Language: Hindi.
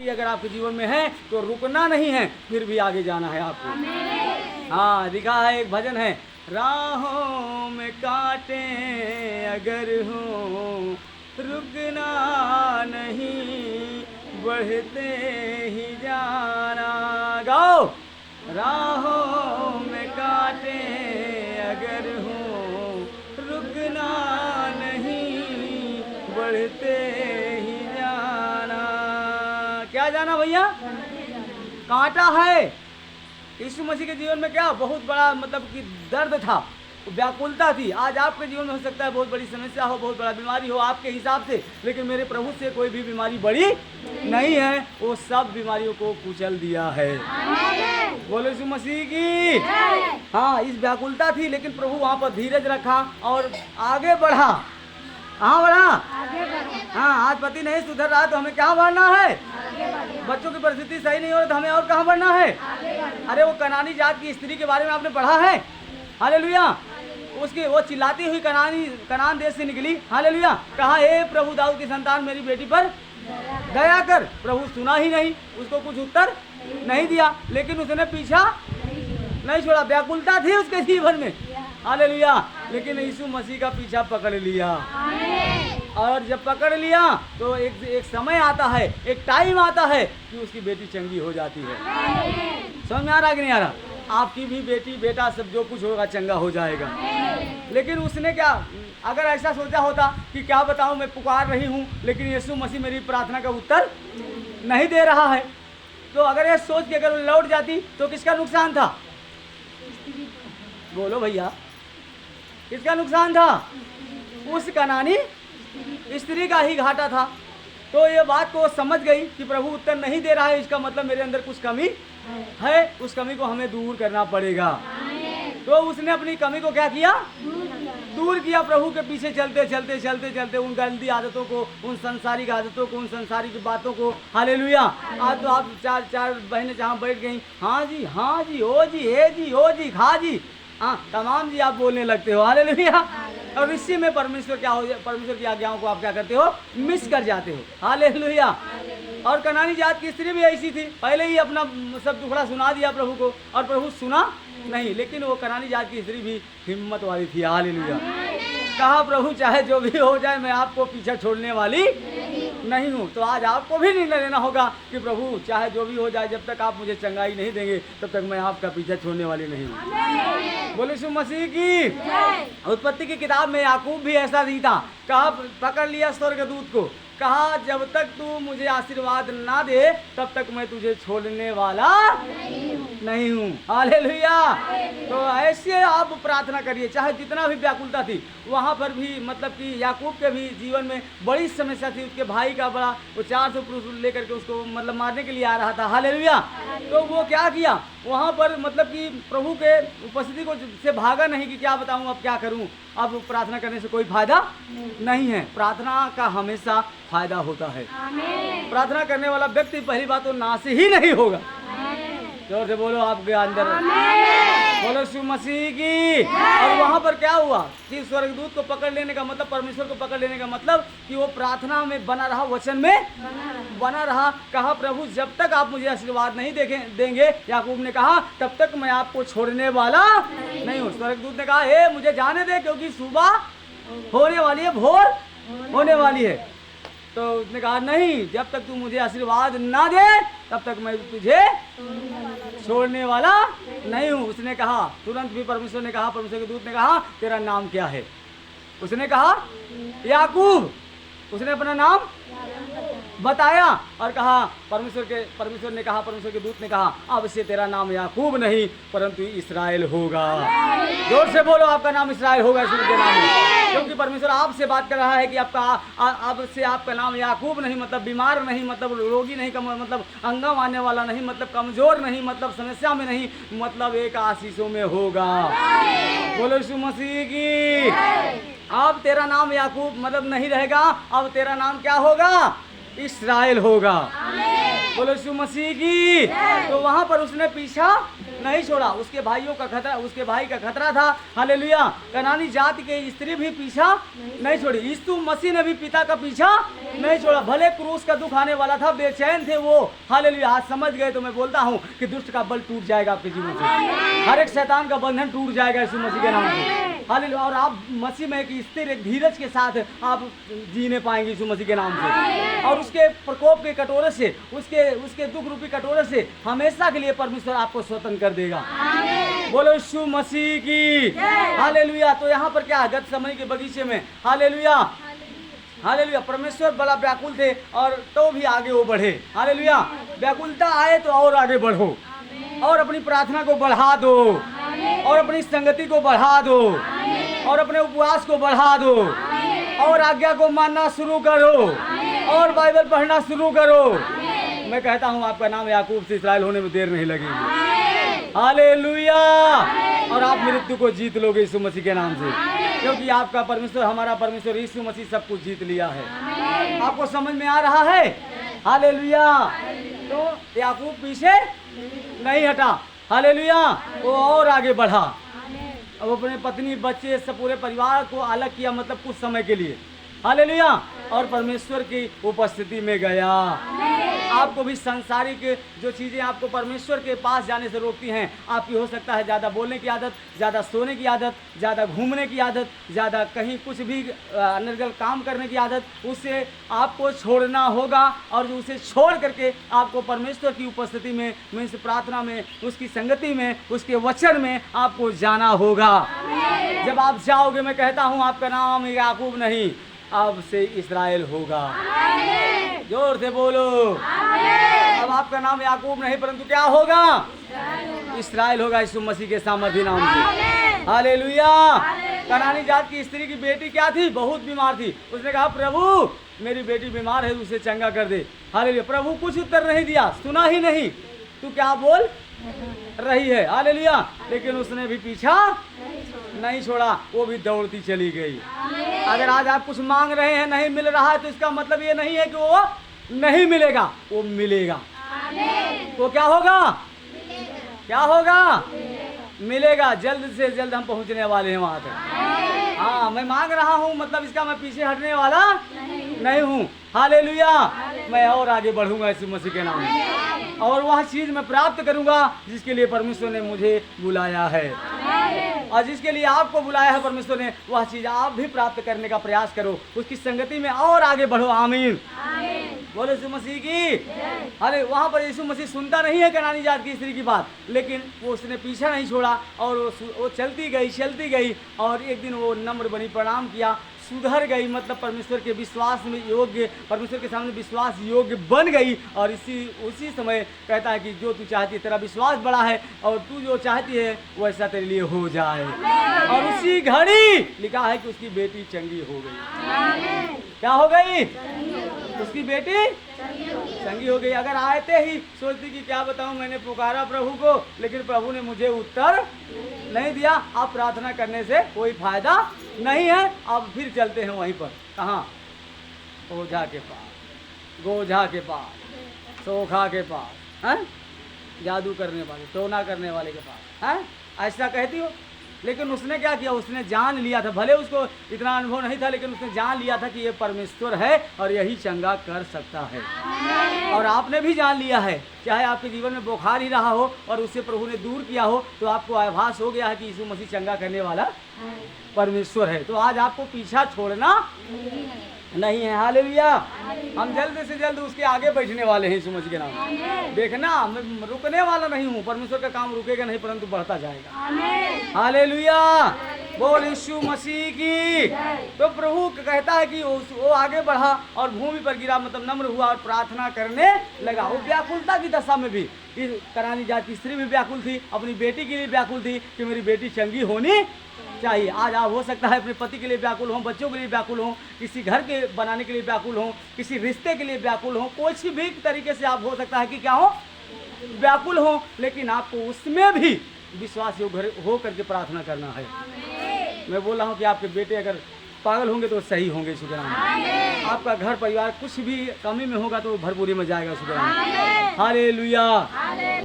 अगर आपके जीवन में है तो रुकना नहीं है, फिर भी आगे जाना है आपको। हाँ, लिखा है, एक भजन है, राहों में कांटे अगर हो रुकना नहीं, बढ़ते ही जाना। गाओ, राहों में कांटे अगर हो रुकना नहीं, बढ़ते ही जाना। क्या जाना भैया? कांटा है। यीशु मसीह के जीवन में क्या बहुत बड़ा मतलब कि दर्द था, व्याकुलता थी। आज आपके जीवन में हो सकता है बहुत बड़ी समस्या हो, बहुत बड़ा बीमारी हो आपके हिसाब से, लेकिन मेरे प्रभु से कोई भी बीमारी बड़ी नहीं है। वो सब बीमारियों को कुचल दिया है। बोलो यीशु मसीह की। हाँ, इस व्याकुलता थी, लेकिन प्रभु वहाँ पर धीरज रखा और आगे बढ़ा। कहाँ बढ़ा? हाँ, आज पति नहीं सुधर रहा तो हमें क्या बढ़ना है? बच्चों की परिस्थिति सही नहीं हो रही तो हमें और कहाँ बढ़ना है? अरे वो कनानी जात की स्त्री के बारे में आपने पढ़ा है? हालेलुया। उसकी वो चिल्लाती हुई कनान देश से निकली। हालेलुया। कहा, हे प्रभु दाऊद की संतान, मेरी बेटी पर दया कर। प्रभु सुना ही नहीं, उसको कुछ उत्तर नहीं दिया, लेकिन उसने पीछा नहीं छोड़ा। व्याकुलता थी उसके जीवन में। हालेलुया। लेकिन यीशु मसीह का पीछा पकड़ लिया, और जब पकड़ लिया तो एक समय आता है, एक टाइम आता है कि उसकी बेटी चंगी हो जाती है। समझ में आ रहा कि नहीं आ रहा? आपकी भी बेटी बेटा सब जो कुछ होगा चंगा हो जाएगा। लेकिन उसने क्या, अगर ऐसा सोचा होता कि क्या बताऊं, मैं पुकार रही हूं लेकिन यीशु मसीह मेरी प्रार्थना का उत्तर नहीं दे रहा है, तो अगर ये सोच के अगर लौट जाती तो किसका नुकसान था? बोलो भैया, किसका नुकसान था? उस कनानी स्त्री का ही घाटा था। तो ये बात को समझ गई कि प्रभु उत्तर नहीं दे रहा है, इसका मतलब मेरे अंदर कुछ कमी है, उस कमी को हमें दूर करना पड़ेगा। तो उसने अपनी कमी को क्या किया? दूर किया। प्रभु के पीछे चलते चलते चलते चलते उन गंदी आदतों को, उन सांसारिक आदतों को, उन सांसारिक बातों को। हालेलुया। आज तो आप चार बहनें जहाँ बैठ गई, हाँ जी, हाँ जी, ओ जी, हे जी, ओ जी, खा जी, हाँ तमाम जी आप बोलने लगते हो। हालेलुया। और इसी में परमेश्वर क्या हो, परमेश्वर की आज्ञाओं को आप क्या करते हो? मिस कर जाते हो। हालेलुया। और कनानी जात की स्त्री भी ऐसी थी, पहले ही अपना सब दुखड़ा सुना दिया प्रभु को, और प्रभु सुना नहीं। लेकिन वो कनानी जात की स्त्री भी हिम्मत वाली थी। हालेलुया। कहा, प्रभु चाहे जो भी हो जाए, मैं आपको पीछे छोड़ने वाली नहीं हूँ। तो आज आपको भी निर्णय लेना होगा कि प्रभु चाहे जो भी हो जाए, जब तक आप मुझे चंगाई नहीं देंगे तब तक मैं आपका पीछा छोड़ने वाली नहीं हूँ। बोले यीशु मसीह की। उत्पत्ति की किताब में याकूब भी ऐसा ही था। कहा, पकड़ लिया स्वर्गदूत को, कहा, जब तक तू मुझे आशीर्वाद ना दे तब तक मैं तुझे छोड़ने वाला नहीं हूँ। हालेलुया। तो ऐसे आप प्रार्थना करिए, चाहे जितना भी व्याकुलता थी। वहाँ पर भी मतलब कि याकूब के भी जीवन में बड़ी समस्या थी। उसके भाई का बड़ा, वो 400 पुरुष लेकर के उसको मतलब मारने के लिए आ रहा था। हालेलुया। तो वो क्या किया वहाँ पर, मतलब कि प्रभु के उपस्थिति को से भागा नहीं कि क्या बताऊँ, अब क्या करूँ। अब प्रार्थना करने से कोई फायदा नहीं है। प्रार्थना का हमेशा फायदा होता है। प्रार्थना करने वाला व्यक्ति पहली बात तो नाश ही नहीं होगा। जोर से बोलो आपके अंदर। बोलो यीशु मसीह की। और वहाँ पर क्या हुआ कि स्वर्गदूत को पकड़ लेने का मतलब, परमेश्वर को पकड़ लेने का मतलब कि वो प्रार्थना में बना रहा, वचन में बना रहा। कहा, प्रभु जब तक आप मुझे आशीर्वाद नहीं देंगे, याकूब ने कहा, तब तक मैं आपको छोड़ने वाला नहीं हूँ। स्वर्गदूत ने कहा, हे मुझे जाने दे, क्योंकि सुबह होने वाली है, भोर होने वाली है। तो उसने कहा, नहीं, जब तक तू मुझे आशीर्वाद ना दे तब तक मैं तुझे छोड़ने वाला नहीं हूँ। उसने कहा, तुरंत भी परमेश्वर ने कहा, परमेश्वर के दूत ने कहा, तेरा नाम क्या है? उसने कहा, याकूब। उसने अपना नाम बताया और कहा, परमेश्वर ने कहा, परमेश्वर के दूत ने कहा, अब से तेरा नाम याकूब नहीं परंतु इस्राएल होगा। जोर से बोलो, आपका नाम इस्राएल होगा यीशु के नाम में। क्योंकि परमेश्वर आपसे बात कर रहा है कि अब से आपका नाम याकूब नहीं, मतलब बीमार नहीं, मतलब रोगी नहीं, मतलब अंगम आने वाला नहीं, मतलब कमजोर नहीं, मतलब समस्या में नहीं, मतलब एक आशीषों में होगा। बोलो यीशु मसीह की। अब तेरा नाम याकूब मतलब नहीं रहेगा, अब तेरा नाम क्या होगा? इस्राएल होगा। बोलो यीशु मसीह की। तो वहाँ पर उसने पीछा नहीं छोड़ा। उसके भाइयों का खतरा, उसके भाई का खतरा था। हालेलुया। कनानी जाति के स्त्री भी पीछा नहीं छोड़ी। यीशु मसीह ने भी पिता का पीछा नहीं छोड़ा। भले क्रूस का दुख आने वाला था, बेचैन थे वो। हालेलुया। आज समझ गए तो मैं बोलता हूँ कि दुष्ट का बल टूट जाएगा आपके जीवन से, हर एक शैतान का बंधन टूट जाएगा यीशु मसीह के नाम से। हालेलुया। और आप मसीह में एक स्थिर, एक धीरज के साथ आप जीने पाएंगे यीशु मसीह के नाम से। और उसके प्रकोप के कटोरे से, उसके दुख रूपी कटोरे से हमेशा के लिए परमेश्वर आपको स्वतंत्र कर देगा। बोलो यीशु मसीह की हालेलुया। तो यहाँ पर क्या है, गतसमनी के बगीचे में हालेलुया, हालेलुया, परमेश्वर बड़ा व्याकुल थे और तो भी आगे वो बढ़े। हालेलुया। व्याकुलता आए तो और आगे बढ़ो, और अपनी प्रार्थना को बढ़ा दो, और अपनी संगति को बढ़ा दो, और अपने उपवास को बढ़ा दो, और आज्ञा को मानना शुरू करो, और बाइबल पढ़ना शुरू करो। मैं कहता हूँ आपका नाम याकूब से इस्राएल होने में देर नहीं लगेगी। हालेलुया। और आप मृत्यु को जीत लोगे यीशु मसीह के नाम से, क्योंकि आपका परमेश्वर, हमारा परमेश्वर यीशु मसीह सब कुछ जीत लिया है। आपको समझ में आ रहा है? हालेलुया। तो याकूब पीछे नहीं हटा। हालेलुया। वो और आगे बढ़ा। अब अपने पत्नी, बच्चे, सब पूरे परिवार को अलग किया, मतलब कुछ समय के लिए। हालेलुया। और परमेश्वर की उपस्थिति में गया। आपको भी सांसारिक जो चीज़ें आपको परमेश्वर के पास जाने से रोकती हैं, आपकी हो सकता है ज़्यादा बोलने की आदत, ज़्यादा सोने की आदत, ज़्यादा घूमने की आदत, ज़्यादा कहीं कुछ भी अनर्गल काम करने की आदत, उससे आपको छोड़ना होगा। और उसे छोड़ करके आपको परमेश्वर की उपस्थिति में, मीन्स प्रार्थना में, उसकी संगति में, उसके वचन में आपको जाना होगा। जब आप जाओगे, मैं कहता हूँ आपका नाम याकूब नहीं, अब से इस्राएल होगा। जोर से बोलो। अब आपका नाम याकूब नहीं, परंतु क्या होगा? इस्राएल होगा यीशु मसीह के सामर्थी नाम से। हालेलुया। कनानी जात की स्त्री की बेटी क्या थी? बहुत बीमार थी। उसने कहा, प्रभु मेरी बेटी बीमार है, उसे चंगा कर दे। हालेलुया। प्रभु कुछ उत्तर नहीं दिया, सुना ही नहीं, तू क्या बोल रही है। हालेलुया। लेकिन उसने भी पीछा नहीं छोड़ा, वो भी दौड़ती चली गई। अगर आज आप कुछ मांग रहे हैं, नहीं मिल रहा है, तो इसका मतलब ये नहीं है कि वो नहीं मिलेगा, वो मिलेगा। तो क्या होगा? क्या होगा? मिलेगा। जल्द से जल्द हम पहुंचने वाले हैं वहां तक। हाँ, मैं मांग रहा हूँ, मतलब इसका मैं पीछे हटने वाला नहीं हूँ। हालेलुया। मैं और आगे बढ़ूंगा यीशु मसीह के नाम में, और वह चीज मैं प्राप्त करूंगा जिसके लिए परमेश्वर ने मुझे बुलाया है। और जिसके लिए आपको बुलाया है परमेश्वर ने, वह चीज आप भी प्राप्त करने का प्रयास करो, उसकी संगति में और आगे बढ़ो। आमीन। बोलो यीशु मसीह की। अरे वहाँ पर यीशु मसीह सुनता नहीं है कनानी जात की स्त्री की बात, लेकिन वो उसने पीछा नहीं छोड़ा, और वो चलती गई, और एक दिन वो नम्र बनी, प्रणाम किया, सुधर गई, मतलब परमेश्वर के विश्वास में योग्य, परमेश्वर के सामने विश्वास योग्य बन गई। और उसी समय कहता है कि जो तू चाहती है, तेरा विश्वास बड़ा है, और तू जो चाहती है वैसा तेरे लिए हो जाए। और उसी घड़ी लिखा है कि उसकी बेटी चंगी हो गई। क्या हो गई? उसकी बेटी चंगी हो गई। अगर आते ही सोचती कि क्या बताऊं, मैंने पुकारा प्रभु को, लेकिन प्रभु ने मुझे उत्तर नहीं दिया, अब प्रार्थना करने से कोई फायदा नहीं है। अब फिर चलते हैं वहीं पर, कहाँ? ओझा के पास, गोझा के पास, सोखा के पास, हैं? जादू करने वाले, टोना करने वाले के पास, हैं? ऐसा कहती हो। लेकिन उसने क्या किया? उसने जान लिया था, भले उसको इतना अनुभव नहीं था, लेकिन उसने जान लिया था कि ये परमेश्वर है और यही चंगा कर सकता है। और आपने भी जान लिया है, चाहे आपके जीवन में बुखार ही रहा हो और उससे प्रभु ने दूर किया हो, तो आपको आभास हो गया है कि यीशु मसीह चंगा करने वाला परमेश्वर है। तो आज आपको पीछा छोड़ना नहीं है। हालेलुया। हम जल्द से जल्द उसके आगे बैठने वाले हैं यीशु मसीह के नाम। देखना, मैं रुकने वाला नहीं हूँ। परमेश्वर का काम रुकेगा नहीं, परंतु बढ़ता जाएगा। हालेलुया। बोल यीशु मसीह की। तो प्रभु कहता है कि वो आगे बढ़ा और भूमि पर गिरा, मतलब नम्र हुआ और प्रार्थना करने लगा। वो व्याकुलता की दशा में भी, करानी जात की स्त्री भी व्याकुल थी, अपनी बेटी के लिए व्याकुल थी कि मेरी बेटी चंगी होनी चाहिए। आज आप हो सकता है अपने पति के लिए व्याकुल हो, बच्चों के लिए व्याकुल हो, किसी घर के बनाने के लिए व्याकुल हो, किसी रिश्ते के लिए व्याकुल हो, कोई भी तरीके से आप हो सकता है कि क्या हो, व्याकुल हो। लेकिन आपको उसमें भी विश्वास हो करके प्रार्थना करना है। मैं बोल रहा हूँ कि आपके बेटे अगर पागल होंगे तो सही होंगे, शुक्राना। आपका घर परिवार कुछ भी कमी में होगा तो भरपूरी में जाएगा, शुक्राना। हालेलुया।